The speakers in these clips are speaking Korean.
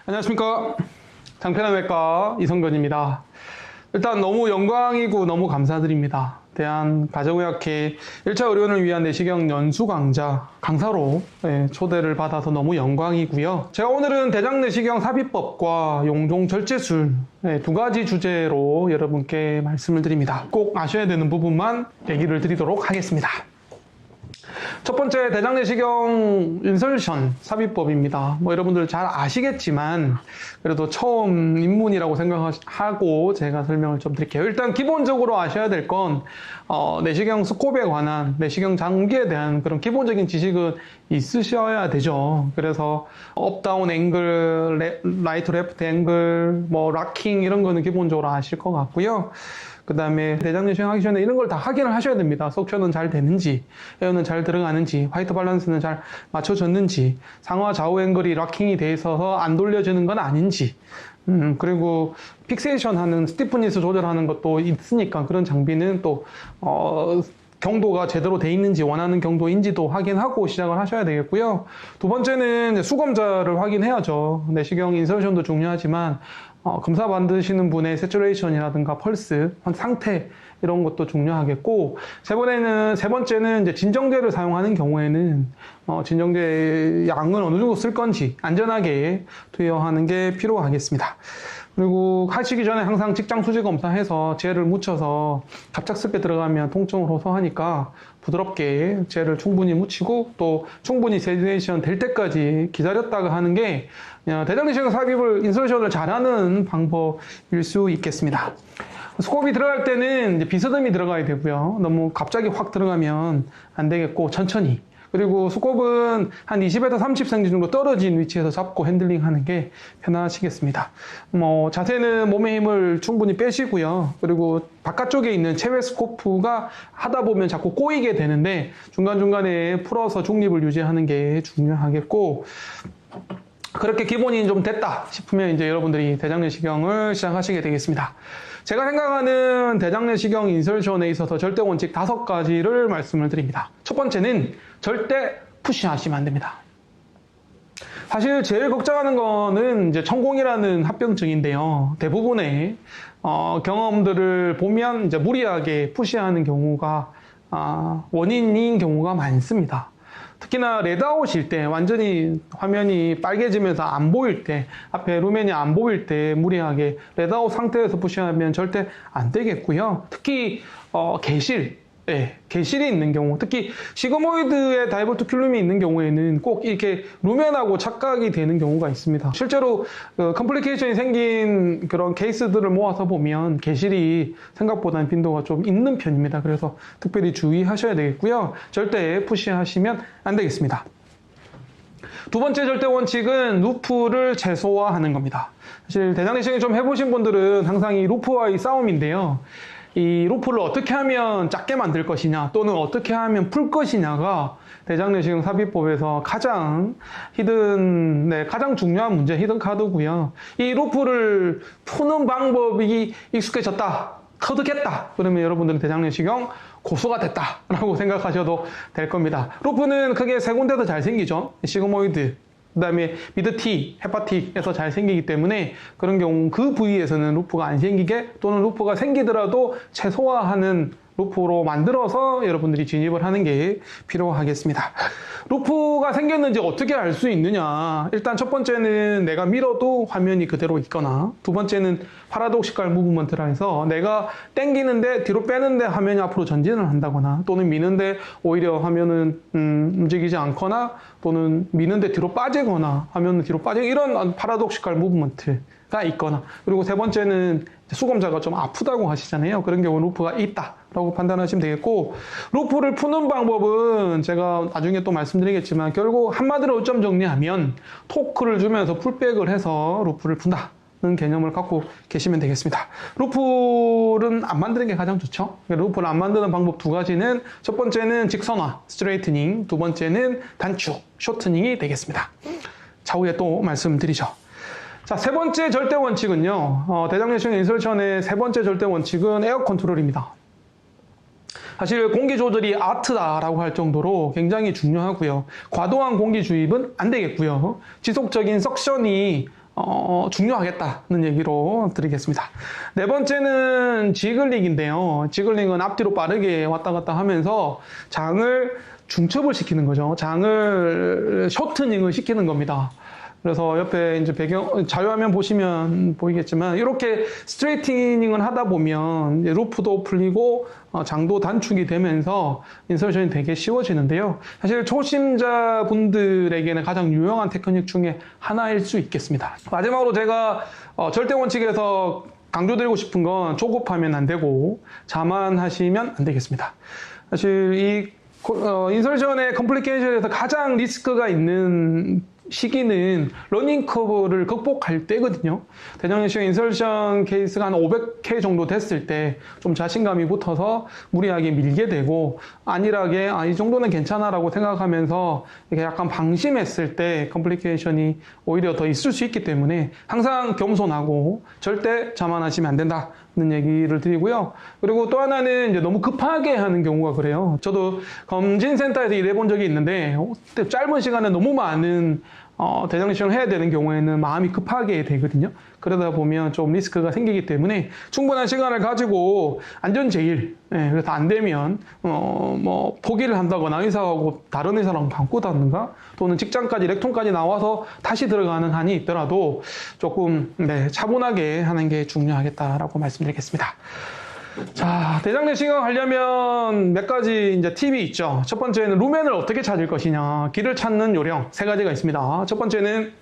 안녕하십니까. 장편외과 이성근입니다. 일단 너무 영광이고 너무 감사드립니다. 대한가정의학회 1차 의료원을 위한 내시경 연수 강사로 초대를 받아서 너무 영광이고요. 제가 오늘은 대장내시경 삽입법과 용종절제술 두 가지 주제로 여러분께 말씀을 드립니다. 꼭 아셔야 되는 부분만 얘기를 드리도록 하겠습니다. 첫 번째, 대장내시경 인설션 삽입법입니다. 여러분들 잘 아시겠지만 그래도 처음 입문이라고 생각하고 제가 설명을 좀 드릴게요. 일단 기본적으로 아셔야 될 건 내시경 스콥에 관한, 내시경 장비에 대한 그런 기본적인 지식은 있으셔야 되죠. 그래서 업다운 앵글, 라이트 레프트 앵글, 락킹 이런 거는 기본적으로 아실 것 같고요. 그 다음에 대장내시경 하기 전에 이런 걸 다 확인을 하셔야 됩니다. 석션은 잘 되는지, 에어는 잘 들어가는지, 화이트 밸런스는 잘 맞춰졌는지, 상하 좌우 앵글이 락킹이 돼 있어서 안 돌려지는 건 아닌지, 그리고 픽세이션 하는 스티프니스 조절하는 것도 있으니까 그런 장비는 또 경도가 제대로 돼 있는지, 원하는 경도인지도 확인하고 시작을 하셔야 되겠고요. 두 번째는 수검자를 확인해야죠. 내시경 인설션도 중요하지만 검사 받으시는 분의 세츄레이션이라든가 펄스, 상태 이런 것도 중요하겠고, 세 번째는 이제 진정제를 사용하는 경우에는 진정제 양을 어느 정도 쓸 건지 안전하게 투여하는 게 필요하겠습니다. 그리고 하시기 전에 항상 직장 수지 검사해서 젤을 묻혀서 갑작스럽게 들어가면 통증을 호소하니까 부드럽게 젤을 충분히 묻히고 또 충분히 세츄레이션 될 때까지 기다렸다가 하는 게 대장내시경 삽입을 인설션을 잘하는 방법일 수 있겠습니다. 스콥이 들어갈 때는 이제 비스듬히 들어가야 되고요. 너무 갑자기 확 들어가면 안 되겠고 천천히. 그리고 스콥은 한 20에서 30cm 정도 떨어진 위치에서 잡고 핸들링 하는 게 편하시겠습니다. 자세는 몸의 힘을 충분히 빼시고요. 그리고 바깥쪽에 있는 체외 스코프가 하다 보면 자꾸 꼬이게 되는데 중간중간에 풀어서 중립을 유지하는 게 중요하겠고, 그렇게 기본이 좀 됐다 싶으면 이제 여러분들이 대장내시경을 시작하시게 되겠습니다. 제가 생각하는 대장내시경 인설션에 있어서 절대 원칙 5가지를 말씀을 드립니다. 첫 번째는 절대 푸시하시면 안 됩니다. 사실 제일 걱정하는 거는 이제 천공이라는 합병증인데요. 대부분의 경험들을 보면 이제 무리하게 푸시하는 경우가 원인인 경우가 많습니다. 특히나 레드아웃일 때, 완전히 화면이 빨개지면서 안 보일 때, 앞에 루멘이 안 보일 때 무리하게 레드아웃 상태에서 푸시하면 절대 안 되겠고요. 특히 개실이 있는 경우, 특히 시그모이드에 다이버티큘럼이 있는 경우에는 꼭 이렇게 루멘하고 착각이 되는 경우가 있습니다. 실제로 컴플리케이션이 생긴 그런 케이스들을 모아서 보면 개실이 생각보다는 빈도가 좀 있는 편입니다. 그래서 특별히 주의하셔야 되겠고요. 절대 푸시하시면 안 되겠습니다. 두 번째 절대 원칙은 루프를 최소화하는 겁니다. 사실 대장내시경 좀 해보신 분들은 항상 이 루프와의 싸움인데요. 이 루프를 어떻게 하면 작게 만들 것이냐 또는 어떻게 하면 풀 것이냐가 대장내시경 삽입법에서 가장 중요한 문제, 히든 카드고요. 이 루프를 푸는 방법이 익숙해졌다, 터득했다, 그러면 여러분들은 대장내시경 고수가 됐다라고 생각하셔도 될 겁니다. 루프는 크게 세 군데서 잘 생기죠. 시그모이드, 그 다음에 미드 T, 헤파틱에서 잘 생기기 때문에 그런 경우 그 부위에서는 루프가 안 생기게, 또는 루프가 생기더라도 최소화하는 루프로 만들어서 여러분들이 진입을 하는 게 필요하겠습니다. 루프가 생겼는지 어떻게 알 수 있느냐. 일단 첫 번째는 내가 밀어도 화면이 그대로 있거나, 두 번째는 파라독시칼 무브먼트라 해서 내가 당기는데 뒤로 빼는데 화면이 앞으로 전진을 한다거나, 또는 미는데 오히려 화면은 움직이지 않거나, 또는 미는데 뒤로 빠지거나 화면은 뒤로 빠지고, 이런 파라독시칼 무브먼트가 있거나, 그리고 세 번째는 수검자가 좀 아프다고 하시잖아요. 그런 경우는 루프가 있다라고 판단하시면 되겠고, 루프를 푸는 방법은 제가 나중에 또 말씀드리겠지만 결국 한마디로 좀 정리하면 토크를 주면서 풀백을 해서 루프를 푼다는 개념을 갖고 계시면 되겠습니다. 루프는 안 만드는 게 가장 좋죠. 루프를 안 만드는 방법 두 가지는, 첫 번째는 직선화, 스트레이트닝, 두 번째는 단축, 쇼트닝이 되겠습니다. 차후에 또 말씀드리죠. 자, 세 번째 절대 원칙은요, 대장내시경 인설션의 세 번째 절대 원칙은 에어 컨트롤입니다. 사실 공기 조절이 아트다라고 할 정도로 굉장히 중요하고요. 과도한 공기 주입은 안 되겠고요. 지속적인 석션이 중요하겠다는 얘기로 드리겠습니다. 네 번째는 지글링인데요. 지글링은 앞뒤로 빠르게 왔다 갔다 하면서 장을 중첩을 시키는 거죠. 장을 쇼트닝을 시키는 겁니다. 그래서 옆에 이제 자료화면 보시면 보이겠지만 이렇게 스트레이트닝을 하다 보면 루프도 풀리고 장도 단축이 되면서 인서션이 되게 쉬워지는데요. 사실 초심자분들에게는 가장 유용한 테크닉 중에 하나일 수 있겠습니다. 마지막으로 제가 절대 원칙에서 강조드리고 싶은 건 조급하면 안 되고 자만하시면 안 되겠습니다. 사실 이 인설션의 컴플리케이션에서 가장 리스크가 있는 시기는 러닝 커브를 극복할 때거든요. 대장내시경 인설션 케이스가 한 500회 정도 됐을 때 좀 자신감이 붙어서 무리하게 밀게 되고 안일하게 이 정도는 괜찮아 라고 생각하면서 이렇게 약간 방심했을 때 컴플리케이션이 오히려 더 있을 수 있기 때문에 항상 겸손하고 절대 자만하시면 안 된다는 얘기를 드리고요. 그리고 또 하나는 이제 너무 급하게 하는 경우가 그래요. 저도 검진센터에서 일해본 적이 있는데 짧은 시간에 너무 많은 대장내시경을 해야 되는 경우에는 마음이 급하게 되거든요. 그러다 보면 좀 리스크가 생기기 때문에 충분한 시간을 가지고 안전제일, 그래서 안 되면 뭐 포기를 한다거나 의사하고 다른 의사랑 바꾸다든가 또는 직장까지 렉톤까지 나와서 다시 들어가는 한이 있더라도 조금 차분하게 하는 게 중요하겠다라고 말씀드리겠습니다. 자, 대장내시경 하려면 몇 가지 이제 팁이 있죠. 첫 번째는 루멘을 어떻게 찾을 것이냐. 길을 찾는 요령 세 가지가 있습니다. 첫 번째는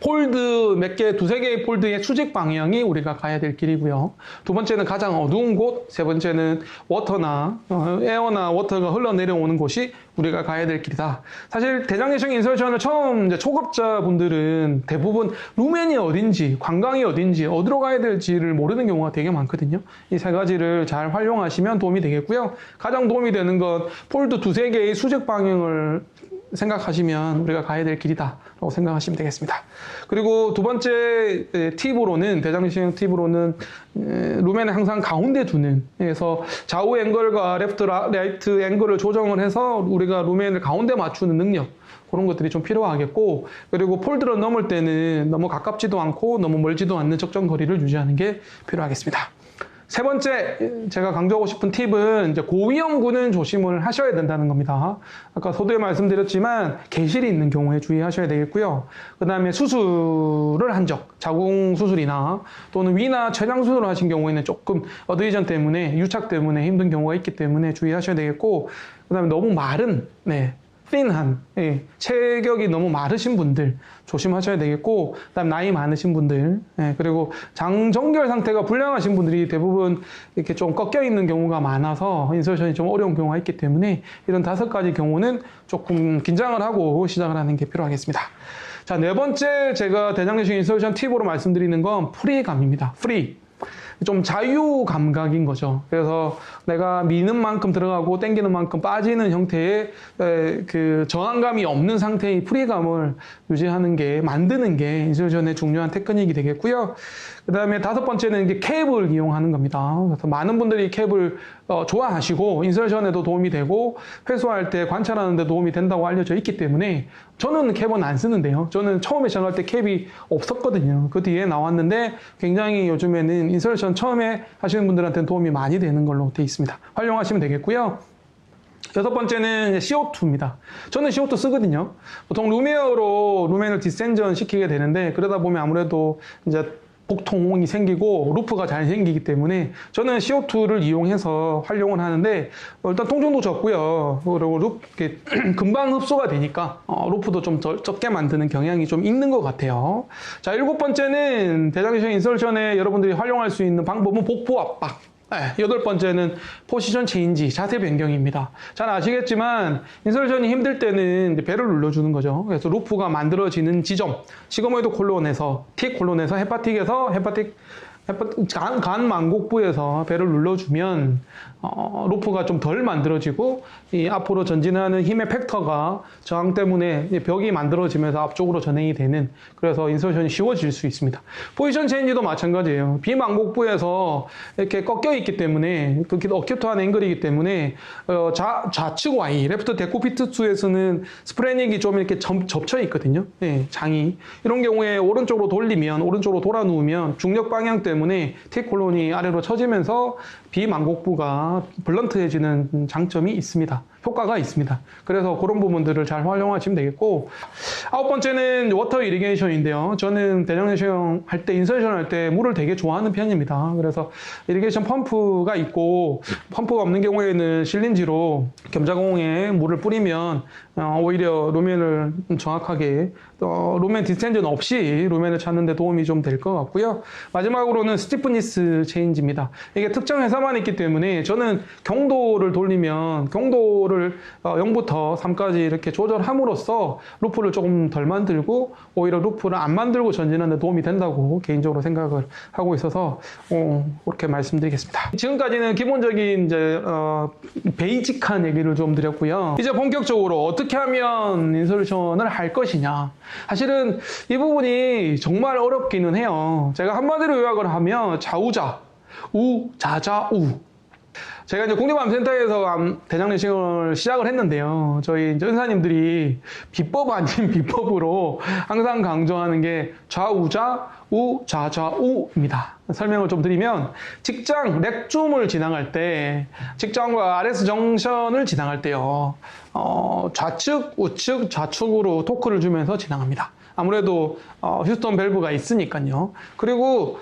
폴드 몇 개, 두세 개의 폴드의 수직 방향이 우리가 가야 될 길이고요. 두 번째는 가장 어두운 곳, 세 번째는 워터나 에어나 워터가 흘러내려오는 곳이 우리가 가야 될 길이다. 사실 대장내시경 인설션을 처음 이제 초급자분들은 대부분 루멘이 어딘지, 관광이 어딘지, 어디로 가야 될지를 모르는 경우가 되게 많거든요. 이 세 가지를 잘 활용하시면 도움이 되겠고요. 가장 도움이 되는 건 폴드 두세 개의 수직 방향을 생각하시면 우리가 가야 될 길이다라고 생각하시면 되겠습니다. 그리고 두 번째 팁으로는 대장내시경 팁으로는 루멘을 항상 가운데 두는, 그래서 좌우 앵글과 레프트 라이트 앵글을 조정을 해서 우리가 루멘을 가운데 맞추는 능력, 그런 것들이 좀 필요하겠고, 그리고 폴드를 넘을 때는 너무 가깝지도 않고 너무 멀지도 않는 적정 거리를 유지하는 게 필요하겠습니다. 세 번째 제가 강조하고 싶은 팁은 이제 고위험군은 조심을 하셔야 된다는 겁니다. 아까 서두에 말씀드렸지만 개실이 있는 경우에 주의하셔야 되겠고요. 그 다음에 수술을 한 적, 자궁 수술이나 또는 위나 췌장 수술을 하신 경우에는 조금 어드이전 때문에 유착 때문에 힘든 경우가 있기 때문에 주의하셔야 되겠고, 그 다음에 너무 마른 thin한, 체격이 너무 마르신 분들 조심하셔야 되겠고, 그다음 나이 많으신 분들, 그리고 장정결 상태가 불량하신 분들이 대부분 이렇게 좀 꺾여 있는 경우가 많아서 인설션이 좀 어려운 경우가 있기 때문에 이런 5가지 경우는 조금 긴장을 하고 시작을 하는 게 필요하겠습니다. 자, 네 번째 제가 대장내시경 인설션 팁으로 말씀드리는 건 프리감입니다. 프리. 좀 자유 감각인 거죠. 그래서 내가 미는 만큼 들어가고 당기는 만큼 빠지는 형태의 그 저항감이 없는 상태의 프리감을 유지하는 게, 만드는 게 인설션의 중요한 테크닉이 되겠고요. 그 다음에 5번째는 이게 캡을 이용하는 겁니다. 그래서 많은 분들이 캡을 좋아하시고 인설션에도 도움이 되고 회수할 때 관찰하는 데 도움이 된다고 알려져 있기 때문에 저는 캡은 안 쓰는데요. 저는 처음에 시작할 때 캡이 없었거든요. 그 뒤에 나왔는데 굉장히 요즘에는 인설션 처음에 하시는 분들한테는 도움이 많이 되는 걸로 되어 있습니다. 활용하시면 되겠고요. 6번째는 CO2입니다. 저는 CO2 쓰거든요. 보통 룸에어로 루멘을 디센전 시키게 되는데, 그러다 보면 아무래도 이제 복통이 생기고 루프가 잘 생기기 때문에 저는 CO2를 이용해서 활용을 하는데, 일단 통증도 적고요. 그리고 금방 흡수가 되니까 루프도 좀 적게 만드는 경향이 좀 있는 것 같아요. 자, 7번째는 대장내시경 인설션에 여러분들이 활용할 수 있는 방법은 복부 압박. 8번째는 포지션 체인지, 자세 변경입니다. 잘 아시겠지만 인설션이 힘들 때는 배를 눌러주는 거죠. 그래서 루프가 만들어지는 지점, 시그모이드 콜론에서 T 콜론에서 헤파틱에서 헤파틱 간 만곡부에서 배를 눌러주면 루프가 좀 덜 만들어지고 이 앞으로 전진하는 힘의 팩터가 저항 때문에 벽이 만들어지면서 앞쪽으로 전행이 되는, 그래서 인서션이 쉬워질 수 있습니다. 포지션 체인지도 마찬가지예요. 비만곡부에서 이렇게 꺾여 있기 때문에, 그렇게 어큐트한 앵글이기 때문에 좌측 Y, 레프트 데코피트 2에서는 스프레닉이 좀 이렇게 접쳐 있거든요. 네, 장이. 이런 경우에 오른쪽으로 돌리면, 오른쪽으로 돌아 누우면 중력 방향 때문에 T콜론이 아래로 처지면서 비만곡부가 블런트해지는 장점이 있습니다. 효과가 있습니다. 그래서 그런 부분들을 잘 활용하시면 되겠고, 아홉 번째는 워터 이리게이션인데요. 저는 대장내시경 할 때, 인서션 할 때 물을 되게 좋아하는 편입니다. 그래서 이리게이션 펌프가 있고, 펌프가 없는 경우에는 실린지로 겸자공에 물을 뿌리면 오히려 루멘을 정확하게, 루멘 디스텐전 없이 루멘을 찾는 데 도움이 좀 될 것 같고요. 마지막으로는 스티프니스 체인지입니다. 이게 특정 회사만 있기 때문에 저는 경도를 돌리면 경도를 0부터 3까지 이렇게 조절함으로써 루프를 조금 덜 만들고 오히려 루프를 안 만들고 전진하는 데 도움이 된다고 개인적으로 생각을 하고 있어서 그렇게 말씀드리겠습니다. 지금까지는 기본적인 이제 베이직한 얘기를 좀 드렸고요. 이제 본격적으로 어떻게 하면 인솔루션을 할 것이냐. 사실은 이 부분이 정말 어렵기는 해요. 제가 한마디로 요약을 하면 좌우자, 우, 자자, 우. 제가 이제 국립암센터에서 대장내시경을 시작을 했는데요. 저희 이제 의사님들이 비법 아닌 비법으로 항상 강조하는 게 좌우자, 우, 자자, 우입니다. 설명을 좀 드리면, 직장 렉줌을 지나갈 때, 직장과 RS 정션을 지나갈 때요, 좌측, 우측, 좌측으로 토크를 주면서 지나갑니다. 아무래도 휴스턴 밸브가 있으니까요. 그리고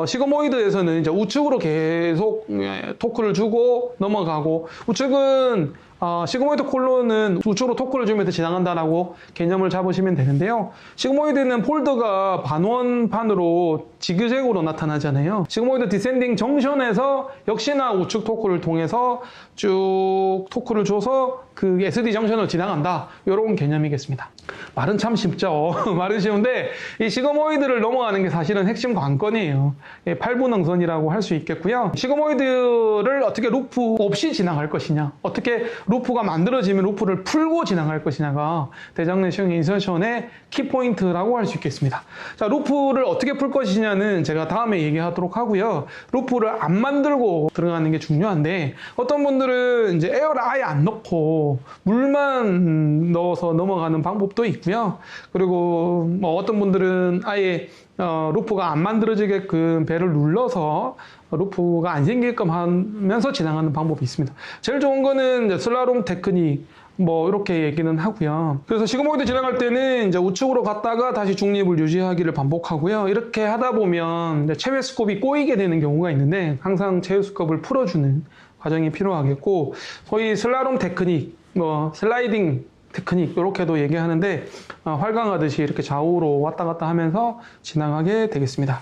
시그모이드에서는 이제 우측으로 계속 토크를 주고 넘어가고, 우측은 시그모이드 콜론은 우측으로 토크를 주면서 지나간다라고 개념을 잡으시면 되는데요. 시그모이드는 폴드가 반원판으로 지그재그로 나타나잖아요. 시그모이드 디센딩 정션에서 역시나 우측 토크를 통해서 쭉 토크를 줘서 그 SD 정션을 지나간다. 이런 개념이겠습니다. 말은 참 쉽죠. 말은 쉬운데 이 시그모이드를 넘어가는 게 사실은 핵심 관건이에요. 8분응선이라고 할 수 있겠고요. 시그모이드를 어떻게 루프 없이 지나갈 것이냐, 어떻게 루프가 만들어지면 루프를 풀고 지나갈 것이냐가 대장내시경 인서션의 키포인트라고 할 수 있겠습니다. 자, 루프를 어떻게 풀 것이냐는 제가 다음에 얘기하도록 하고요. 루프를 안 만들고 들어가는 게 중요한데, 어떤 분들은 이제 에어를 아예 안 넣고 물만 넣어서 넘어가는 방법도 있고요. 그리고 뭐 어떤 분들은 아예 루프가 안 만들어지게끔 배를 눌러서 루프가 안 생기게끔 하면서 지나가는 방법이 있습니다. 제일 좋은 거는 이제 슬라롬 테크닉, 뭐 이렇게 얘기는 하고요. 그래서 시그모이드 지나갈 때는 이제 우측으로 갔다가 다시 중립을 유지하기를 반복하고요. 이렇게 하다 보면 이제 체외 스콥이 꼬이게 되는 경우가 있는데, 항상 체외 스콥을 풀어주는 과정이 필요하겠고, 소위 슬라롬 테크닉, 뭐 슬라이딩 테크닉 이렇게도 얘기하는데, 활강하듯이 이렇게 좌우로 왔다 갔다 하면서 지나가게 되겠습니다.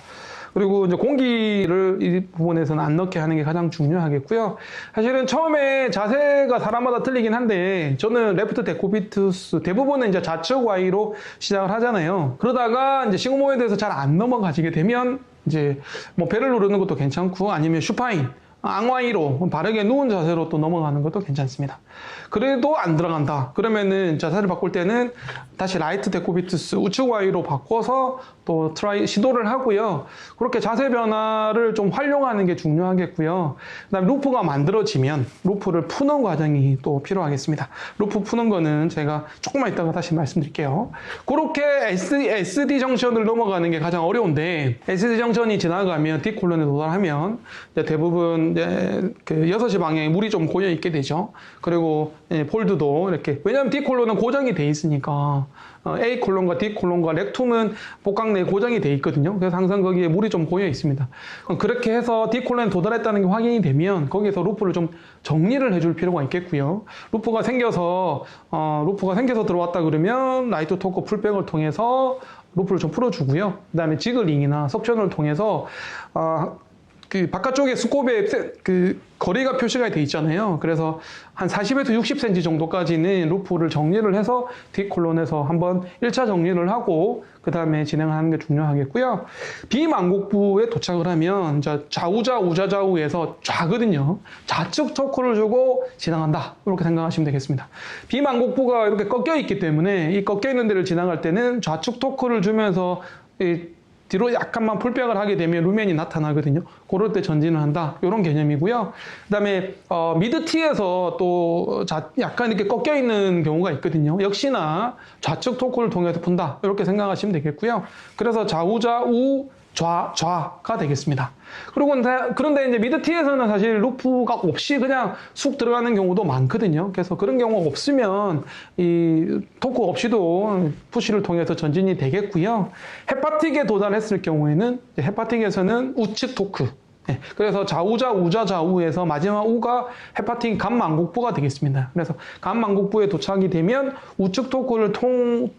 그리고 이제 공기를 이 부분에서는 안 넣게 하는 게 가장 중요하겠고요. 사실은 처음에 자세가 사람마다 틀리긴 한데, 저는 레프트 데코피투스 대부분은 이제 좌측 Y로 시작을 하잖아요. 그러다가 이제 시그모이드에서 잘 안 넘어가시게 되면 이제 뭐 배를 누르는 것도 괜찮고, 아니면 슈파인, 앙와이로 바르게 누운 자세로 또 넘어가는 것도 괜찮습니다. 그래도 안 들어간다. 그러면은 자세를 바꿀 때는 다시 라이트 데코비투스 우측 Y로 바꿔서 또 시도를 하고요. 그렇게 자세 변화를 좀 활용하는 게 중요하겠고요. 그다음에 루프가 만들어지면 루프를 푸는 과정이 또 필요하겠습니다. 루프 푸는 거는 제가 조금만 이따가 다시 말씀드릴게요. 그렇게 SD 정션을 넘어가는 게 가장 어려운데, SD 정션이 지나가면 D콜론에 도달하면 이제 대부분 이제 그 6시 방향에 물이 좀 고여 있게 되죠. 그리고 폴드도 이렇게, 왜냐하면 D콜론은 고정이 돼 있으니까, A콜론과 D콜론과 렉툼은 복강 내에 고정이 돼 있거든요. 그래서 항상 거기에 물이 좀 고여 있습니다. 그렇게 해서 D콜론에 도달했다는 게 확인이 되면 거기에서 루프를 좀 정리를 해줄 필요가 있겠고요. 루프가 생겨서 들어왔다 그러면 라이트 토크 풀백을 통해서 루프를 좀 풀어주고요. 그 다음에 지글링이나 석션을 통해서 그 바깥쪽에 수kop에 그 거리가 표시가 돼 있잖아요. 그래서 한 40에서 60cm 정도까지는 루프를 정리를 해서 뒷콜론에서 한번 1차 정리를 하고 그 다음에 진행하는 게 중요하겠고요. 비망곡부에 도착을 하면 좌우자 우자좌우에서 좌거든요. 좌측 토크를 주고 지나간다. 이렇게 생각하시면 되겠습니다. 비망곡부가 이렇게 꺾여 있기 때문에 이 꺾여 있는 데를 지나갈 때는 좌측 토크를 주면서 뒤로 약간만 풀백을 하게 되면 루멘이 나타나거든요. 그럴 때 전진을 한다. 이런 개념이고요. 그 다음에 미드티에서 또 약간 이렇게 꺾여 있는 경우가 있거든요. 역시나 좌측 토크를 통해서 푼다. 이렇게 생각하시면 되겠고요. 그래서 좌우좌우 좌가 되겠습니다. 그리고 그런데 이제 미드티에서는 사실 루프가 없이 그냥 쑥 들어가는 경우도 많거든요. 그래서 그런 경우가 없으면 이 토크 없이도 푸시를 통해서 전진이 되겠고요. 헤파틱에 도달했을 경우에는 헤파틱에서는 우측 토크. 네, 그래서 좌우자 우자좌우에서 마지막 우가 헤파틱 간망곡부가 되겠습니다. 그래서 간망곡부에 도착이 되면 우측 토크를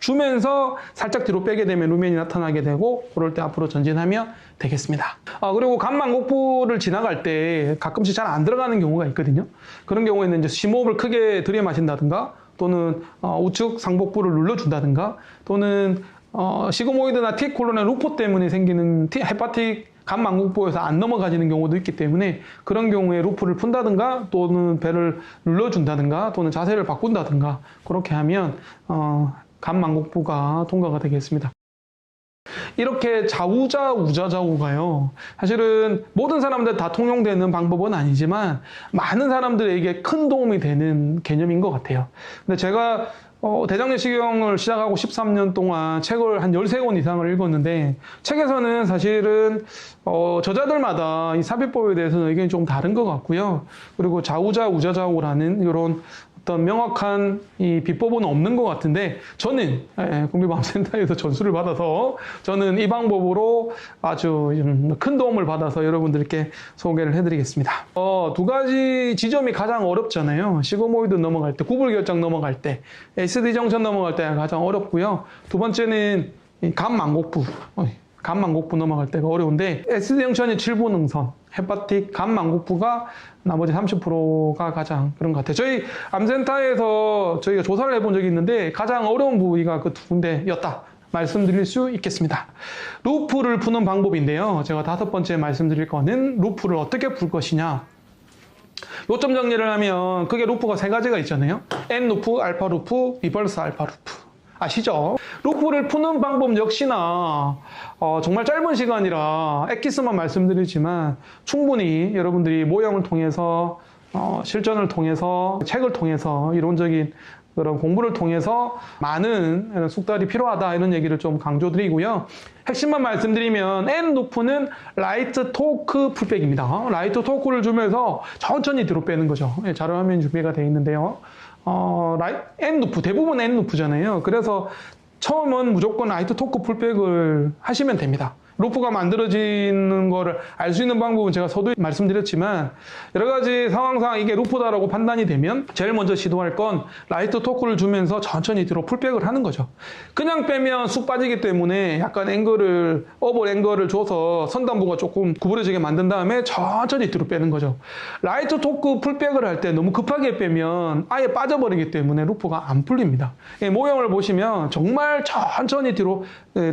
주면서 살짝 뒤로 빼게 되면 루멘이 나타나게 되고 그럴 때 앞으로 전진하면 되겠습니다. 그리고 간망곡부를 지나갈 때 가끔씩 잘 안 들어가는 경우가 있거든요. 그런 경우에는 이제 심호흡을 크게 들이마신다든가 또는 우측 상복부를 눌러준다든가 또는 시그모이드나 T콜론의 루포 때문에 생기는 헤파틱 간망곡부에서 안 넘어가지는 경우도 있기 때문에 그런 경우에 루프를 푼다든가 또는 배를 눌러준다든가 또는 자세를 바꾼다든가 그렇게 하면 간망곡부가 통과가 되겠습니다. 이렇게 좌우자 우자좌우가요. 사실은 모든 사람들 다 통용되는 방법은 아니지만 많은 사람들에게 큰 도움이 되는 개념인 것 같아요. 근데 제가 대장내시경을 시작하고 13년 동안 책을 한 13권 이상을 읽었는데 책에서는 사실은 저자들마다 이 삽입법에 대해서는 의견이 좀 다른 것 같고요. 그리고 좌우자 우자좌우라는 이런 어떤 명확한 이 비법은 없는 것 같은데 저는 국립암센터에서 전수를 받아서 저는 이 방법으로 아주 큰 도움을 받아서 여러분들께 소개를 해드리겠습니다. 두 가지 지점이 가장 어렵잖아요. 시그모이드 넘어갈 때, 구불결정 넘어갈 때, SD 정션 넘어갈 때가 가장 어렵고요. 두 번째는 간망곡부 넘어갈 때가 어려운데 SD 정션이 7부 능선, 헤파틱 간망곡부가 나머지 30%가 가장 그런 것 같아요. 저희 암센터에서 저희가 조사를 해본 적이 있는데 가장 어려운 부위가 그 두 군데였다 말씀드릴 수 있겠습니다. 루프를 푸는 방법인데요. 제가 5번째 말씀드릴 거는 루프를 어떻게 풀 것이냐. 요점 정리를 하면 그게 루프가 3가지가 있잖아요. N 루프, 알파 루프, 리버스 알파 루프. 아시죠? 루프를 푸는 방법 역시나 정말 짧은 시간이라 엑기스만 말씀드리지만 충분히 여러분들이 모형을 통해서 실전을 통해서 책을 통해서 이론적인 그런 공부를 통해서 많은 숙달이 필요하다 이런 얘기를 좀 강조드리고요. 핵심만 말씀드리면 N 루프는 라이트 토크 풀백입니다. 라이트 토크를 주면서 천천히 뒤로 빼는 거죠. 자료 화면 준비가 되어 있는데요. N 루프, 대부분 N 루프잖아요. 그래서 처음은 무조건 라이트 토크 풀백을 하시면 됩니다. 루프가 만들어지는 거를 알 수 있는 방법은 제가 서두에 말씀드렸지만 여러 가지 상황상 이게 루프다라고 판단이 되면 제일 먼저 시도할 건 라이트 토크를 주면서 천천히 뒤로 풀백을 하는 거죠. 그냥 빼면 쑥 빠지기 때문에 약간 업을 앵글을 줘서 선단부가 조금 구부러지게 만든 다음에 천천히 뒤로 빼는 거죠. 라이트 토크 풀백을 할 때 너무 급하게 빼면 아예 빠져버리기 때문에 루프가 안 풀립니다. 모형을 보시면 정말 천천히 뒤로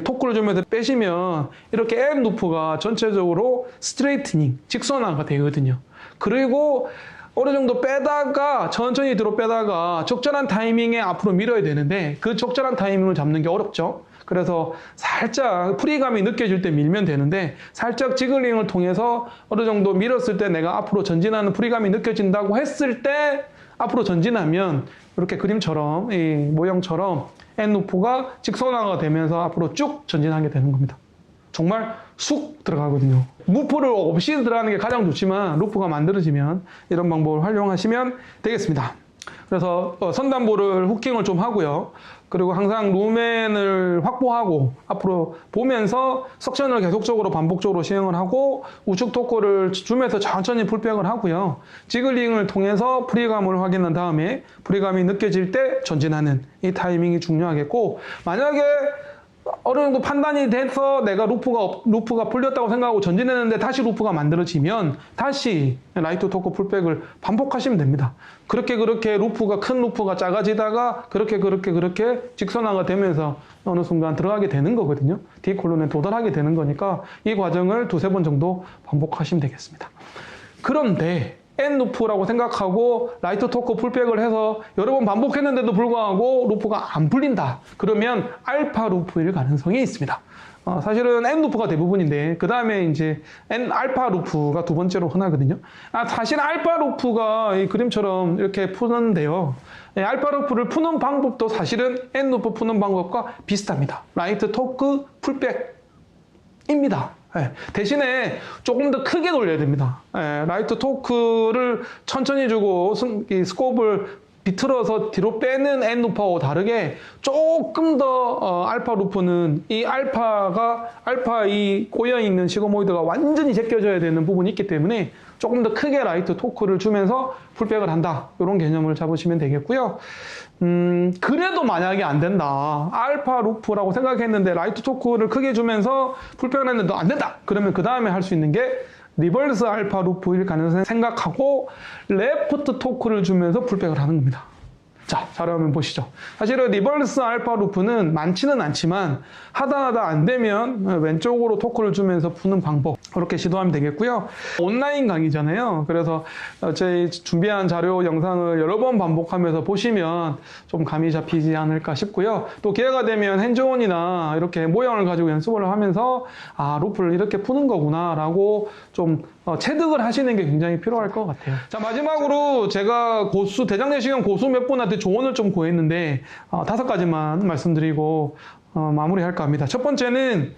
토크를 주면서 빼시면 이렇게 M 루프가 전체적으로 스트레이트닝, 직선화가 되거든요. 그리고 어느 정도 빼다가 천천히 뒤로 빼다가 적절한 타이밍에 앞으로 밀어야 되는데 그 적절한 타이밍을 잡는 게 어렵죠. 그래서 살짝 프리감이 느껴질 때 밀면 되는데 살짝 지글링을 통해서 어느 정도 밀었을 때 내가 앞으로 전진하는 프리감이 느껴진다고 했을 때 앞으로 전진하면 이렇게 그림처럼 이 모형처럼 N 루프가 직선화가 되면서 앞으로 쭉 전진하게 되는 겁니다. 정말 쑥 들어가거든요. 루프를 없이 들어가는 게 가장 좋지만 루프가 만들어지면 이런 방법을 활용하시면 되겠습니다. 그래서 선단부를 후킹을 좀 하고요. 그리고 항상 루멘을 확보하고 앞으로 보면서 석션을 계속적으로 반복적으로 시행을 하고 우측 토크를 주면서 천천히 풀백을 하고요. 지글링을 통해서 프리감을 확인한 다음에 프리감이 느껴질 때 전진하는 이 타이밍이 중요하겠고 만약에 어느 정도 판단이 돼서 내가 루프가 풀렸다고 생각하고 전진했는데 다시 루프가 만들어지면 다시 라이트 토크 풀백을 반복하시면 됩니다. 그렇게 큰 루프가 작아지다가 그렇게 직선화가 되면서 어느 순간 들어가게 되는 거거든요. D콜론에 도달하게 되는 거니까 이 과정을 두세 번 정도 반복하시면 되겠습니다. 그런데 N 루프라고 생각하고 라이트 토크 풀백을 해서 여러 번 반복했는데도 불구하고 루프가 안 풀린다. 그러면 알파 루프일 가능성이 있습니다. 사실은 N 루프가 대부분인데 그 다음에 이제 N 알파 루프가 두 번째로 흔하거든요. 사실 알파 루프가 이 그림처럼 이렇게 푸는데요. 알파 루프를 푸는 방법도 사실은 N 루프 푸는 방법과 비슷합니다. 라이트 토크 풀백입니다. 대신에 조금 더 크게 돌려야 됩니다. 라이트 토크를 천천히 주고 스코프를 비틀어서 뒤로 빼는 N 루프하고 다르게 조금 더 알파 루프는 이 알파 이 꼬여있는 시그모이드가 완전히 제껴져야 되는 부분이 있기 때문에 조금 더 크게 라이트 토크를 주면서 풀백을 한다. 이런 개념을 잡으시면 되겠고요. 그래도 만약에 안 된다. 알파 루프라고 생각했는데 라이트 토크를 크게 주면서 풀백을 했는데 안 된다. 그러면 그 다음에 할 수 있는 게 리버스 알파 루프일 가능성을 생각하고 레프트 토크를 주면서 풀백을 하는 겁니다. 자, 자료화면 보시죠. 사실은 리버스 알파 루프는 많지는 않지만 하다 안 되면 왼쪽으로 토크를 주면서 푸는 방법 그렇게 시도하면 되겠고요. 온라인 강의잖아요. 그래서 저희 준비한 자료 영상을 여러 번 반복하면서 보시면 좀 감이 잡히지 않을까 싶고요. 또 기회가 되면 핸즈온이나 이렇게 모형을 가지고 연습을 하면서 루프를 이렇게 푸는 거구나 라고 좀 체득을 하시는 게 굉장히 필요할 것 같아요. 자, 마지막으로 제가 대장내시경 고수 몇 분한테 조언을 좀 구했는데 5가지만 말씀드리고 마무리할까 합니다. 첫 번째는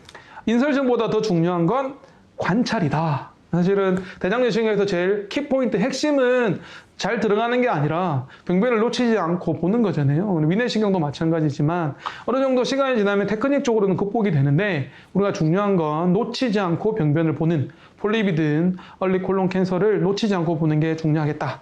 인설션보다 더 중요한 건 관찰이다. 사실은 대장내시경에서 제일 키포인트 핵심은 잘 들어가는 게 아니라 병변을 놓치지 않고 보는 거잖아요. 위내시경도 마찬가지지만 어느 정도 시간이 지나면 테크닉 쪽으로는 극복이 되는데 우리가 중요한 건 놓치지 않고 병변을 보는 폴립이든 얼리 콜론 캔서를 놓치지 않고 보는 게 중요하겠다.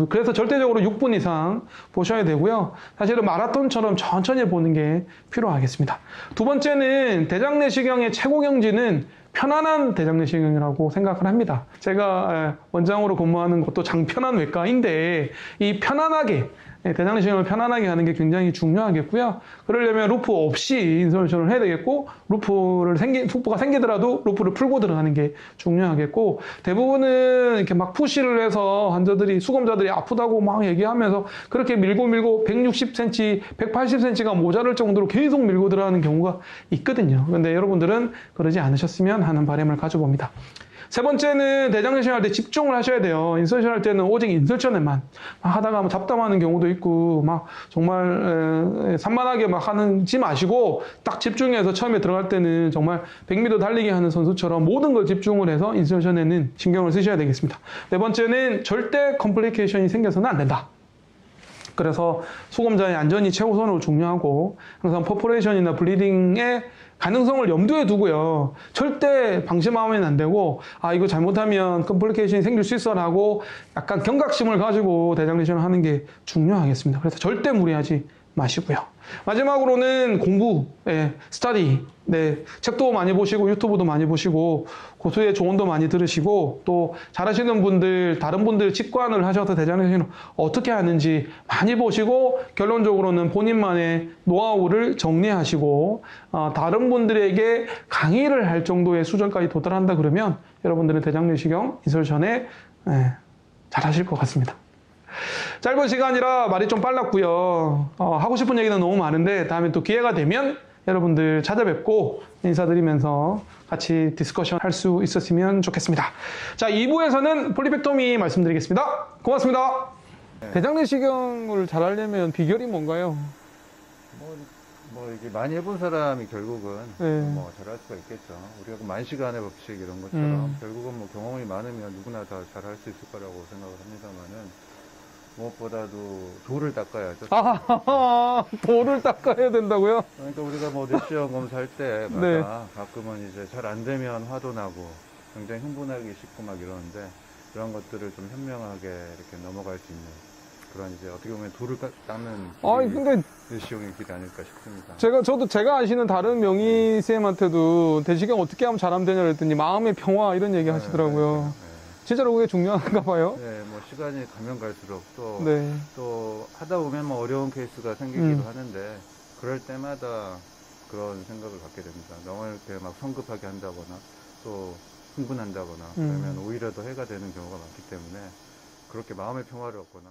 그래서 절대적으로 6분 이상 보셔야 되고요. 사실은 마라톤처럼 천천히 보는 게 필요하겠습니다. 두 번째는 대장내시경의 최고 경지는 편안한 대장내시경이라고 생각을 합니다. 제가 원장으로 근무하는 것도 장편한 외과인데 이 편안하게 대장내시경을 편안하게 하는 게 굉장히 중요하겠고요. 그러려면 루프 없이 인설션을 해야 되겠고 루프가 생기더라도 루프를 풀고 들어가는 게 중요하겠고 대부분은 이렇게 막 푸시를 해서 수검자들이 아프다고 막 얘기하면서 그렇게 밀고 160cm, 180cm가 모자랄 정도로 계속 밀고 들어가는 경우가 있거든요. 근데 여러분들은 그러지 않으셨으면 하는 바람을 가져봅니다. 세 번째는 대장내시경 할 때 집중을 하셔야 돼요. 인설션 할 때는 오직 인설션에만 하다가 잡담하는 경우도 있고 막 정말 산만하게 막 하지 마시고 딱 집중해서 처음에 들어갈 때는 정말 100m 달리기 하는 선수처럼 모든 걸 집중을 해서 인설션에는 신경을 쓰셔야 되겠습니다. 네 번째는 절대 컴플리케이션이 생겨서는 안 된다. 그래서 수검자의 안전이 최우선으로 중요하고 항상 퍼포레이션이나 블리딩의 가능성을 염두에 두고요. 절대 방심하면 안 되고 이거 잘못하면 컴플리케이션이 생길 수 있어 라고 약간 경각심을 가지고 대장내시경을 하는 게 중요하겠습니다. 그래서 절대 무리하지 마시고요. 마지막으로는 공부, 스터디, 책도 많이 보시고 유튜브도 많이 보시고 고수의 조언도 많이 들으시고 또 잘하시는 분들, 다른 분들 직관을 하셔서 대장내시경을 어떻게 하는지 많이 보시고 결론적으로는 본인만의 노하우를 정리하시고 다른 분들에게 강의를 할 정도의 수준까지 도달한다 그러면 여러분들은 대장내시경 인설션에 잘하실 것 같습니다. 짧은 시간이라 말이 좀 빨랐고요. 하고 싶은 얘기는 너무 많은데 다음에 또 기회가 되면 여러분들 찾아뵙고 인사드리면서 같이 디스커션 할 수 있었으면 좋겠습니다. 자, 2부에서는 폴리펙토미 말씀드리겠습니다. 고맙습니다. 대장내시경을 잘하려면 비결이 뭔가요? 이게 많이 해본 사람이 결국은 잘할 수가 있겠죠. 우리가 만시간의 법칙 이런 것처럼 결국은 경험이 많으면 누구나 다 잘할 수 있을 거라고 생각을 합니다만은 무엇보다도 돌을 닦아야죠. 돌을 닦아야 된다고요? 그러니까 우리가 내시경 검사할 때마다 가끔은 이제 잘 안 되면 화도 나고 굉장히 흥분하기 쉽고 막 이러는데 그런 것들을 좀 현명하게 이렇게 넘어갈 수 있는 그런 이제 어떻게 보면 돌을 닦는 근데 내시경의 길이 아닐까 싶습니다. 제가 아시는 다른 명의쌤한테도 대시경 어떻게 하면 잘하면 되냐 그랬더니 마음의 평화 이런 얘기 하시더라고요. 진짜로 그게 중요한가 봐요. 네, 뭐 시간이 가면 갈수록 네. 또 하다 보면 뭐 어려운 케이스가 생기기도 하는데 그럴 때마다 그런 생각을 갖게 됩니다. 너무 이렇게 막 성급하게 한다거나 또 흥분한다거나 그러면 오히려 더 해가 되는 경우가 많기 때문에 그렇게 마음의 평화를 얻거나.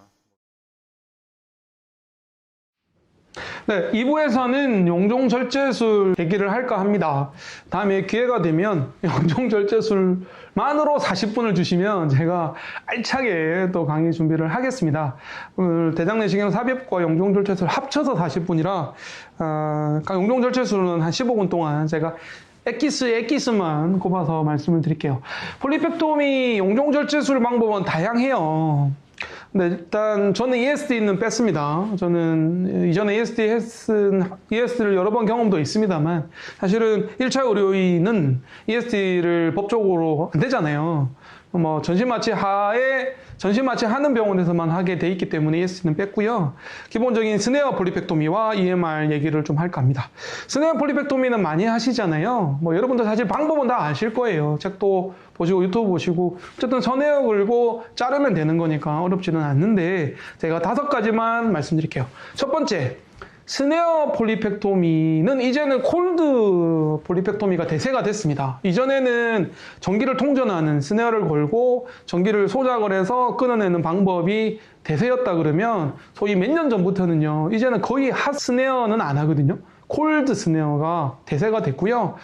네, 2부에서는 용종절제술 얘기를 할까 합니다. 다음에 기회가 되면 용종절제술만으로 40분을 주시면 제가 알차게 또 강의 준비를 하겠습니다. 오늘 대장내시경 삽입과 용종절제술 합쳐서 40분이라 용종절제술은 한 15분 동안 제가 엑기스만 꼽아서 말씀을 드릴게요. 폴리펙토미 용종절제술 방법은 다양해요. 근데 일단 저는 ESD는 뺐습니다. 저는 이전에 ESD를 여러 번 경험도 있습니다만 사실은 1차 의료인은 ESD를 법적으로 안 되잖아요. 뭐 전신마취 하는 병원에서만 하게 돼 있기 때문에 ESD는 뺐고요. 기본적인 스네어 폴리펙토미와 EMR 얘기를 좀 할까 합니다. 스네어 폴리펙토미는 많이 하시잖아요. 뭐 여러분들 사실 방법은 다 아실 거예요. 책도 보시고 유튜브 보시고 어쨌든 선에어 걸고 자르면 되는 거니까 어렵지는 않는데 제가 5가지만 말씀드릴게요. 첫 번째, 스네어 폴리펙토미는 이제는 콜드 폴리펙토미가 대세가 됐습니다. 이전에는 전기를 통전하는 스네어를 걸고 전기를 소작을 해서 끊어내는 방법이 대세였다 그러면 소위 몇 년 전부터는요, 이제는 거의 핫 스네어는 안 하거든요. 콜드 스네어가 대세가 됐고요.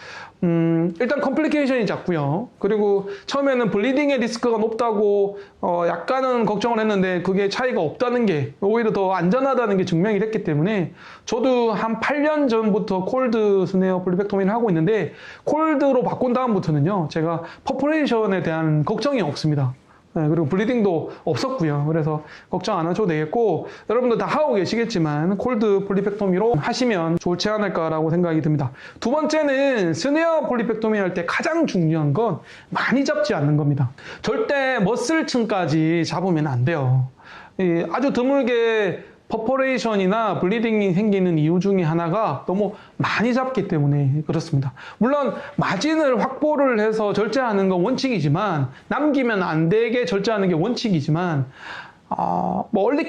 일단 컴플리케이션이 작고요. 그리고 처음에는 블리딩의 리스크가 높다고 약간은 걱정을 했는데 그게 차이가 없다는 게 오히려 더 안전하다는 게 증명이 됐기 때문에 저도 한 8년 전부터 콜드 스네어 폴리펙토미를 하고 있는데 콜드로 바꾼 다음부터는요, 제가 퍼포레이션에 대한 걱정이 없습니다. 네, 그리고 블리딩도 없었고요. 그래서 걱정 안 하셔도 되겠고, 여러분들 다 하고 계시겠지만 콜드 폴리펙토미로 하시면 좋지 않을까라고 생각이 듭니다. 두 번째는 스네어 폴리펙토미 할 때 가장 중요한 건 많이 잡지 않는 겁니다. 절대 머슬층까지 잡으면 안 돼요. 아주 드물게 퍼포레이션이나 블리딩이 생기는 이유 중에 하나가 너무 많이 잡기 때문에 그렇습니다. 물론 마진을 확보를 해서 절제하는 건 원칙이지만, 남기면 안 되게 절제하는 게 원칙이지만, 얼리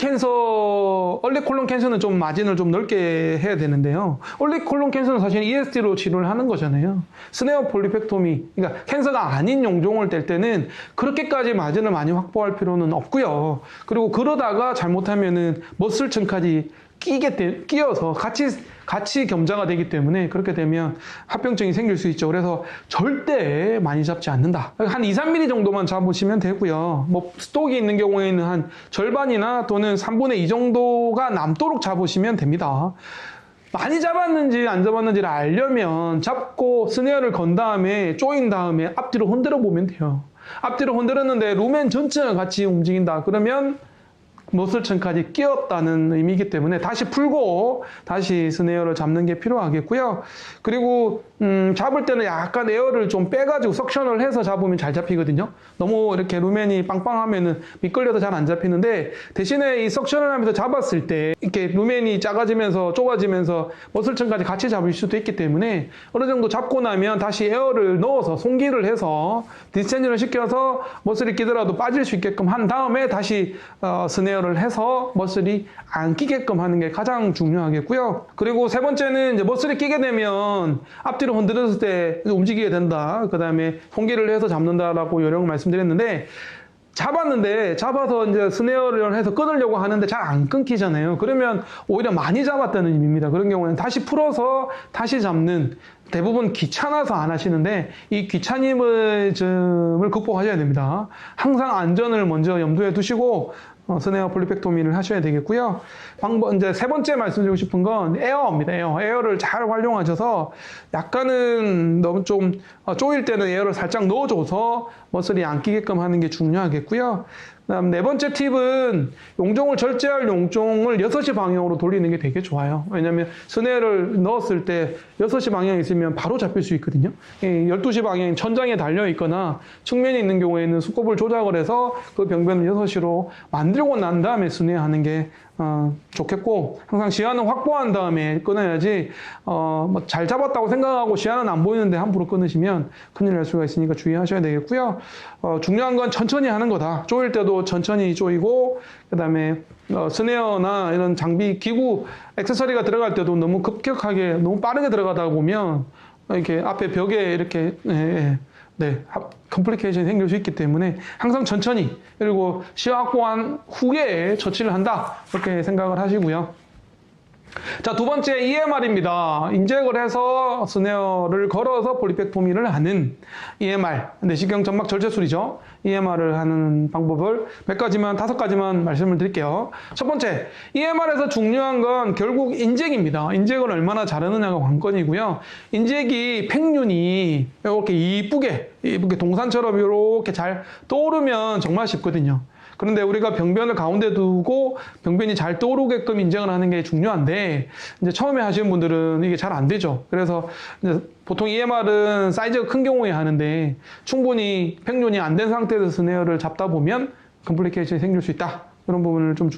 콜론 캔서는 좀 마진을 좀 넓게 해야 되는데요. 얼리 콜론 캔서는 사실 ESD로 치료를 하는 거잖아요. 스네어 폴리펙토미, 그러니까 캔서가 아닌 용종을 뗄 때는 그렇게까지 마진을 많이 확보할 필요는 없고요. 그리고 그러다가 잘못하면은 머슬층까지 끼어서 같이 겸자가 되기 때문에 그렇게 되면 합병증이 생길 수 있죠. 그래서 절대 많이 잡지 않는다. 한 2, 3mm 정도만 잡으시면 되고요. 뭐 스톡이 있는 경우에는 한 절반이나 또는 3분의 2 정도가 남도록 잡으시면 됩니다. 많이 잡았는지 안 잡았는지를 알려면 잡고 스네어를 건 다음에 조인 다음에 앞뒤로 흔들어 보면 돼요. 앞뒤로 흔들었는데 루멘 전체가 같이 움직인다. 그러면 머슬층까지 끼었다는 의미이기 때문에 다시 풀고 다시 스네어를 잡는 게 필요하겠고요. 그리고 잡을 때는 약간 에어를 좀 빼가지고 석션을 해서 잡으면 잘 잡히거든요. 너무 이렇게 루멘이 빵빵하면은 미끌려서 잘 안 잡히는데, 대신에 이 석션을 하면서 잡았을 때 이렇게 루멘이 작아지면서 좁아지면서 머슬층까지 같이 잡을 수도 있기 때문에 어느 정도 잡고 나면 다시 에어를 넣어서 송기를 해서 디스텐션을 시켜서 머슬이 끼더라도 빠질 수 있게끔 한 다음에 다시 스네어를 해서 머슬이 안 끼게끔 하는 게 가장 중요하겠고요. 그리고 세 번째는 이제 머슬이 끼게 되면 앞뒤로 흔들었을 때 움직이게 된다. 그 다음에 송기를 해서 잡는다라고 요령을 말씀드렸는데, 잡아서 이제 스네어를 해서 끊으려고 하는데 잘 안 끊기잖아요. 그러면 오히려 많이 잡았다는 의미입니다. 그런 경우에는 다시 풀어서 다시 잡는, 대부분 귀찮아서 안 하시는데 이 귀차님을 극복하셔야 됩니다. 항상 안전을 먼저 염두에 두시고 스네어 폴리펙토미를 하셔야 되겠고요. 이제 세 번째 말씀드리고 싶은 건 에어입니다. 에어를 잘 활용하셔서 약간은 너무 좀 쪼일 때는 에어를 살짝 넣어줘서 머슬이 안 끼게끔 하는 게 중요하겠고요. 그다음 네 번째 팁은 용종을 절제할 용종을 6시 방향으로 돌리는 게 되게 좋아요. 왜냐하면 스네어를 넣었을 때 6시 방향에 있으면 바로 잡힐 수 있거든요. 12시 방향 천장에 달려 있거나 측면에 있는 경우에는 수kop을 조작을 해서 그 병변을 6시로 만들고 난 다음에 스네어하는 게 좋겠고, 항상 시야는 확보한 다음에 끊어야지 뭐 잘 잡았다고 생각하고 시야는 안 보이는데 함부로 끊으시면 큰일 날 수가 있으니까 주의하셔야 되겠고요. 중요한 건 천천히 하는 거다. 조일 때도 천천히 조이고, 그 다음에 스네어나 이런 장비, 기구, 액세서리가 들어갈 때도 너무 급격하게 너무 빠르게 들어가다 보면 이렇게 앞에 벽에 이렇게 컴플리케이션이 생길 수 있기 때문에 항상 천천히, 그리고 시야 확보한 후에 처치를 한다, 그렇게 생각을 하시고요. 자, 두 번째 EMR입니다. 인젝을 해서 스네어를 걸어서 폴리펙토미를 하는 EMR, 내시경 점막 절제술이죠. EMR을 하는 방법을 몇 가지만, 5가지만 말씀을 드릴게요. 첫 번째, EMR에서 중요한 건 결국 인젝입니다. 인젝을 얼마나 잘하느냐가 관건이고요. 인젝이 팽윤이 이렇게 이쁘게 동산처럼 이렇게 잘 떠오르면 정말 쉽거든요. 그런데 우리가 병변을 가운데 두고 병변이 잘 떠오르게끔 인젝을 하는 게 중요한데, 이제 처음에 하시는 분들은 이게 잘 안 되죠. 그래서 이제 보통 EMR은 사이즈가 큰 경우에 하는데, 충분히 팽윤이 안 된 상태에서 스네어를 잡다 보면 컴플리케이션이 생길 수 있다. 이런 부분을 좀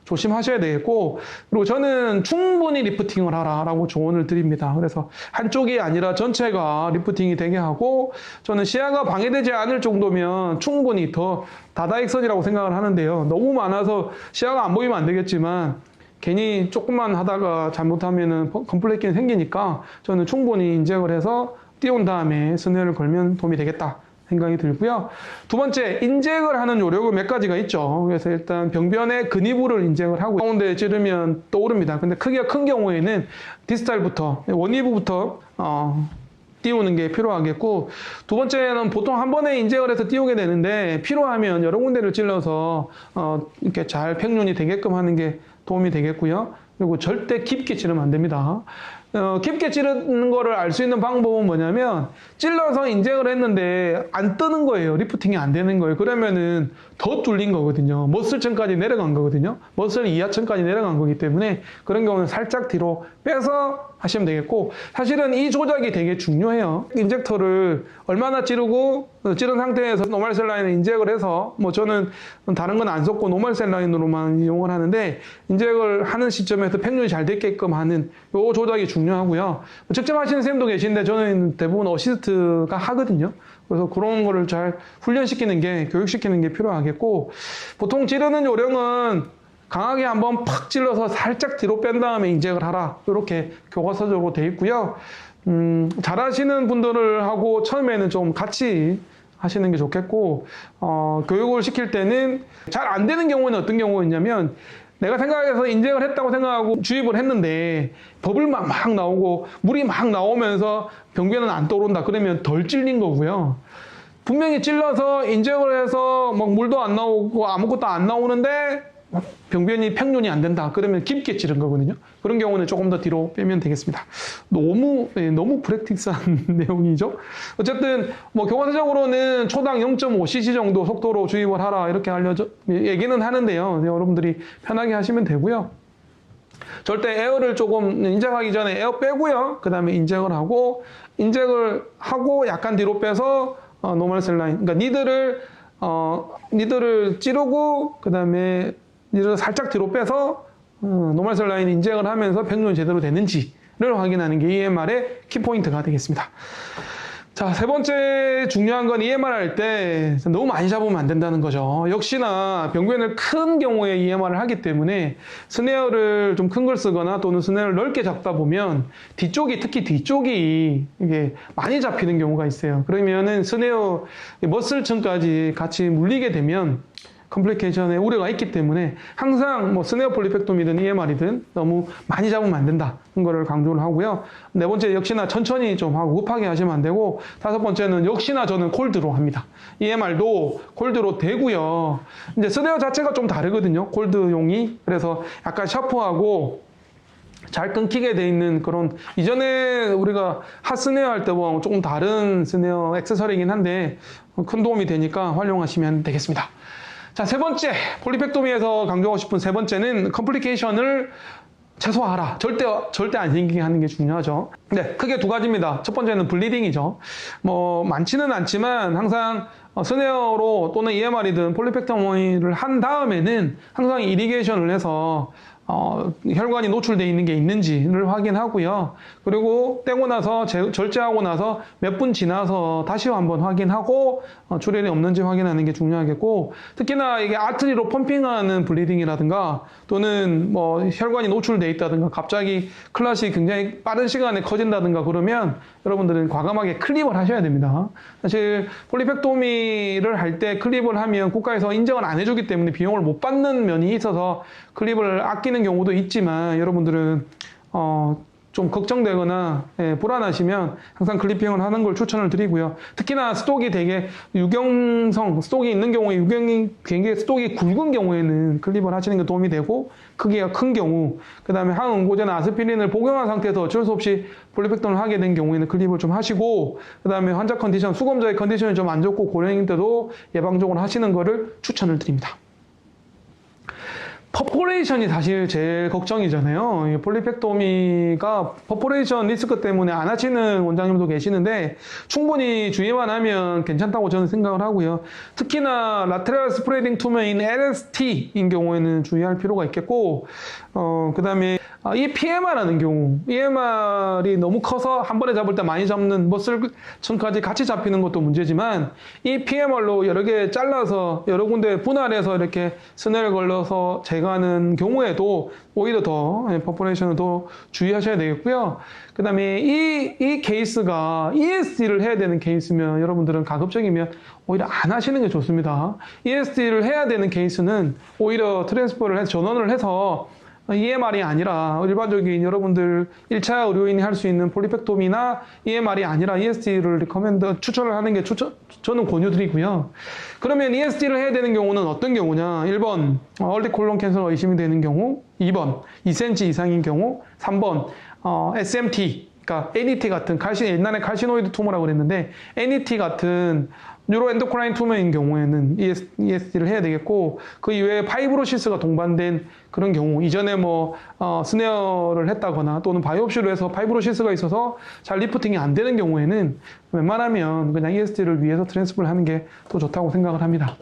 조심하셔야 되겠고, 그리고 저는 충분히 리프팅을 하라라고 조언을 드립니다. 그래서 한쪽이 아니라 전체가 리프팅이 되게 하고, 저는 시야가 방해되지 않을 정도면 충분히 더 다다익선이라고 생각을 하는데요. 너무 많아서 시야가 안 보이면 안 되겠지만 괜히 조금만 하다가 잘못하면은 컴플레이션이 생기니까 저는 충분히 인젝을 해서 띄운 다음에 스네어를 걸면 도움이 되겠다 생각이 들고요. 두 번째, 인젝을 하는 요령은 몇 가지가 있죠. 그래서 일단 병변에 근위부를 인젝을 하고 가운데 찌르면 떠오릅니다. 근데 크기가 큰 경우에는 디스탈부터, 원위부부터 띄우는 게 필요하겠고, 두 번째는 보통 한 번에 인젝을 해서 띄우게 되는데, 필요하면 여러 군데를 찔러서 이렇게 잘 팽윤이 되게끔 하는 게 도움이 되겠고요. 그리고 절대 깊게 찌르면 안 됩니다. 깊게 찌르는 거를 알 수 있는 방법은 뭐냐면, 찔러서 인젝을 했는데 안 뜨는 거예요. 리프팅이 안 되는 거예요. 그러면은 더 뚫린 거거든요. 머슬층까지 내려간 거거든요. 머슬 이하층까지 내려간 거기 때문에 그런 경우는 살짝 뒤로 빼서 하시면 되겠고, 사실은 이 조작이 되게 중요해요. 인젝터를 얼마나 찌르고, 찌른 상태에서 노멀 셀 라인을 인젝을 해서, 뭐 저는 다른 건 안 썼고 노멀 셀 라인으로만 이용을 하는데, 인젝을 하는 시점에서 팽윤이 잘 됐게끔 하는 요 조작이 중요하고요. 직접 하시는 쌤도 계신데 저는 대부분 어시스트가 하거든요. 그래서 그런 거를 잘 훈련시키는 게, 교육시키는 게 필요하겠고, 보통 찌르는 요령은 강하게 한번 팍 찔러서 살짝 뒤로 뺀 다음에 인젝을 하라, 이렇게 교과서적으로 돼 있고요. 잘하시는 분들을 하고 처음에는 좀 같이 하시는 게 좋겠고, 교육을 시킬 때는 잘 안 되는 경우는 어떤 경우가 있냐면, 내가 생각해서 인젝을 했다고 생각하고 주입을 했는데 버블 막 나오고 물이 막 나오면서 병변은 안 떠오른다, 그러면 덜 찔린 거고요. 분명히 찔러서 인젝을 해서 막 물도 안 나오고 아무것도 안 나오는데 병변이 팽윤이 안 된다, 그러면 깊게 찌른 거거든요. 그런 경우는 조금 더 뒤로 빼면 되겠습니다. 너무 프랙티스한 내용이죠. 어쨌든 뭐 교과서적으로는 초당 0.5cc 정도 속도로 주입을 하라, 이렇게 얘기는 하는데요. 여러분들이 편하게 하시면 되고요. 절대 에어를 조금 인젝하기 전에 에어 빼고요. 그 다음에 인젝을 하고 약간 뒤로 빼서 노멀 셀 라인, 그러니까 니들을 찌르고 그 다음에 니들을 살짝 뒤로 빼서 노멀 셀 라인 인젝을 하면서 팽윤이 제대로 되는지를 확인하는 게 EMR의 키포인트가 되겠습니다. 자, 세 번째 중요한 건 EMR 할 때 너무 많이 잡으면 안 된다는 거죠. 역시나 병변을 큰 경우에 EMR을 하기 때문에 스네어를 좀 큰 걸 쓰거나 또는 스네어를 넓게 잡다 보면 특히 뒤쪽이 이게 많이 잡히는 경우가 있어요. 그러면은 스네어 머슬층까지 같이 물리게 되면 컴플리케이션의 우려가 있기 때문에 항상 뭐 스네어 폴리펙토미든 EMR이든 너무 많이 잡으면 안 된다는 거를 강조를 하고요. 네 번째, 역시나 천천히 좀 하고 급하게 하시면 안 되고, 다섯 번째는 역시나 저는 콜드로 합니다. EMR도 콜드로 되고요. 이제 스네어 자체가 좀 다르거든요, 콜드용이. 그래서 약간 샤프하고 잘 끊기게 돼 있는 그런, 이전에 우리가 핫스네어 할 때와 조금 다른 스네어 액세서리이긴 한데 큰 도움이 되니까 활용하시면 되겠습니다. 자, 세 번째, 폴리펙토미에서 강조하고 싶은 세 번째는 컴플리케이션을 최소화하라. 절대 안 생기게 하는 게 중요하죠. 네, 크게 두 가지입니다. 첫 번째는 블리딩이죠. 뭐, 많지는 않지만 항상 스네어로 또는 EMR이든 폴리펙토미를 한 다음에는 항상 이리게이션을 해서 혈관이 노출되어 있는 게 있는지를 확인하고요. 그리고 떼고 나서 절제하고 나서 몇 분 지나서 다시 한번 확인하고 출혈이 없는지 확인하는 게 중요하겠고, 특히나 이게 아트리로 펌핑하는 블리딩이라든가 또는 뭐 혈관이 노출되어 있다든가 갑자기 클라시 굉장히 빠른 시간에 커진다든가 그러면 여러분들은 과감하게 클립을 하셔야 됩니다. 사실 폴리펙토미를 할 때 클립을 하면 국가에서 인정을 안 해주기 때문에 비용을 못 받는 면이 있어서 클립을 아끼는 경우도 있지만, 여러분들은 좀 걱정되거나 불안하시면 항상 클리핑을 하는 걸 추천을 드리고요. 특히나 스톡이 되게 유경성 스톡이 있는 경우에, 굉장히 스톡이 굵은 경우에는 클립을 하시는 게 도움이 되고, 크기가 큰 경우, 그 다음에 항응고제나 아스피린을 복용한 상태에서 어쩔 수 없이 폴리펙토미를 하게 된 경우에는 클립을 좀 하시고, 그 다음에 환자 컨디션, 수검자의 컨디션이 좀 안 좋고 고령일 때도 예방적으로 하시는 거를 추천을 드립니다. 퍼포레이션이 사실 제일 걱정이잖아요. 폴리펙토미가 퍼포레이션 리스크 때문에 안 하시는 원장님도 계시는데 충분히 주의만 하면 괜찮다고 저는 생각을 하고요. 특히나 라테랄 스프레딩 투머인 LST인 경우에는 주의할 필요가 있겠고, 그 다음에 이 PMR라는 경우, EMR이 너무 커서 한 번에 잡을 때 많이 잡는 머슬천까지 같이 잡히는 것도 문제지만, 이 PMR로 여러 개 잘라서 여러 군데 분할해서 이렇게 스넬 걸러서 제거하는 경우에도 오히려 더 퍼포레이션을 더 주의하셔야 되겠고요. 그 다음에 이 케이스가 ESD를 해야 되는 케이스면 여러분들은 가급적이면 오히려 안 하시는 게 좋습니다. ESD를 해야 되는 케이스는 오히려 트랜스퍼를 해서 전원을 해서 EMR이 아니라 일반적인 여러분들 1차 의료인이 할 수 있는 폴리펙토미나 EMR이 아니라 ESD를 추천을 하는 게 저는 권유드리고요. 그러면 ESD를 해야 되는 경우는 어떤 경우냐? 1번, 얼리 콜론 캔서가 의심이 되는 경우, 2번, 2cm 이상인 경우, 3번, SMT, 그러니까 NET 같은 옛날에 칼시노이드 투모라고 그랬는데 NET 같은 뉴로엔도크라인 투머인 경우에는 ESD를 해야 되겠고, 그 이외에 파이브로시스가 동반된 그런 경우, 이전에 뭐 스네어를 했다거나 또는 바이옵시로 해서 파이브로시스가 있어서 잘 리프팅이 안 되는 경우에는 웬만하면 그냥 ESD를 위해서 트랜스플을 하는 게 더 좋다고 생각을 합니다.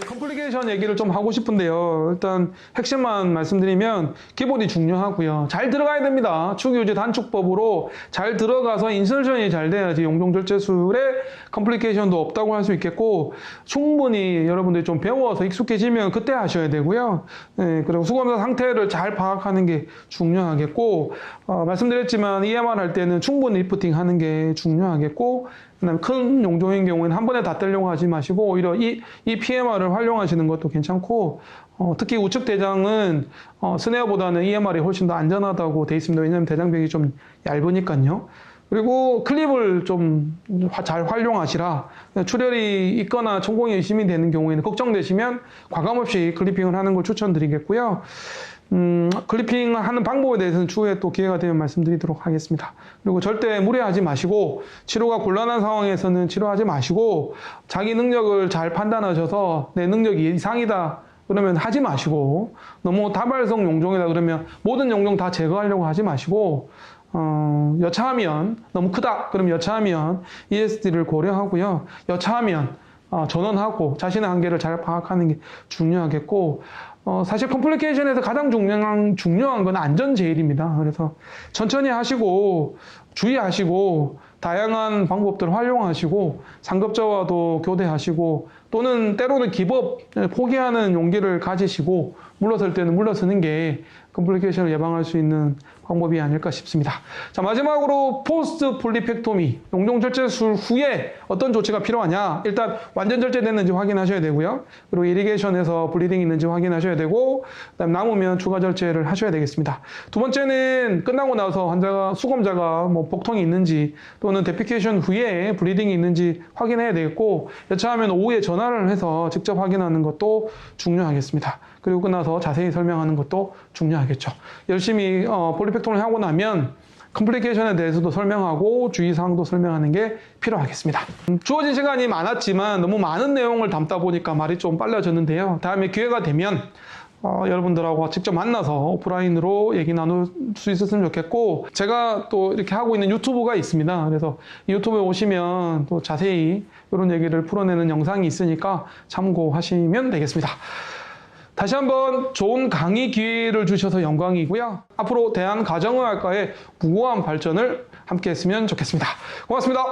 컴플리케이션 얘기를 좀 하고 싶은데요. 일단 핵심만 말씀드리면 기본이 중요하고요. 잘 들어가야 됩니다. 축유지 단축법으로 잘 들어가서 인설션이 잘 돼야지 용종절제술에 컴플리케이션도 없다고 할 수 있겠고, 충분히 여러분들이 좀 배워서 익숙해지면 그때 하셔야 되고요. 그리고 수검자 상태를 잘 파악하는 게 중요하겠고, 말씀드렸지만 EMR 할 때는 충분히 리프팅 하는 게 중요하겠고, 그다음에 큰 용종인 경우에는 한 번에 다 떼려고 하지 마시고 오히려 이 PMR을 활용하시는 것도 괜찮고, 특히 우측 대장은 스네어보다는 EMR이 훨씬 더 안전하다고 돼 있습니다. 왜냐하면 대장벽이 좀 얇으니까요. 그리고 클립을 좀 잘 활용하시라. 출혈이 있거나 천공이 의심이 되는 경우에는 걱정되시면 과감없이 클리핑을 하는 걸 추천드리겠고요. 클리핑을 하는 방법에 대해서는 추후에 또 기회가 되면 말씀드리도록 하겠습니다. 그리고 절대 무리하지 마시고, 치료가 곤란한 상황에서는 치료하지 마시고, 자기 능력을 잘 판단하셔서 내 능력이 이상이다 그러면 하지 마시고, 너무 다발성 용종이다 그러면 모든 용종 다 제거하려고 하지 마시고, 여차하면 너무 크다 그럼 여차하면 ESD를 고려하고요. 여차하면 전원하고 자신의 한계를 잘 파악하는 게 중요하겠고, 사실 컴플리케이션에서 가장 중요한 건 안전 제일입니다. 그래서 천천히 하시고 주의하시고 다양한 방법들을 활용하시고 상급자와도 교대하시고, 또는 때로는 기법 포기하는 용기를 가지시고 물러설 때는 물러서는 게 컴플리케이션을 예방할 수 있는 방법이 아닐까 싶습니다. 자, 마지막으로 포스트 폴리펙토미, 용종절제술 후에 어떤 조치가 필요하냐? 일단 완전 절제됐는지 확인하셔야 되고요. 그리고 이리게이션에서 블리딩이 있는지 확인하셔야 되고, 그다음 남으면 추가 절제를 하셔야 되겠습니다. 두 번째는 끝나고 나서 수검자가 뭐 복통이 있는지 또는 데피케이션 후에 블리딩이 있는지 확인해야 되겠고, 여차하면 오후에 전화를 해서 직접 확인하는 것도 중요하겠습니다. 그리고 끝나서 자세히 설명하는 것도 중요하겠죠. 열심히 폴리펙토미를 하고 나면 컴플리케이션에 대해서도 설명하고 주의사항도 설명하는 게 필요하겠습니다. 주어진 시간이 많았지만 너무 많은 내용을 담다 보니까 말이 좀 빨라졌는데요. 다음에 기회가 되면 여러분들하고 직접 만나서 오프라인으로 얘기 나눌 수 있었으면 좋겠고, 제가 또 이렇게 하고 있는 유튜브가 있습니다. 그래서 유튜브에 오시면 또 자세히 이런 얘기를 풀어내는 영상이 있으니까 참고하시면 되겠습니다. 다시 한번 좋은 강의 기회를 주셔서 영광이고요. 앞으로 대한가정의학과의 무고한 발전을 함께 했으면 좋겠습니다. 고맙습니다.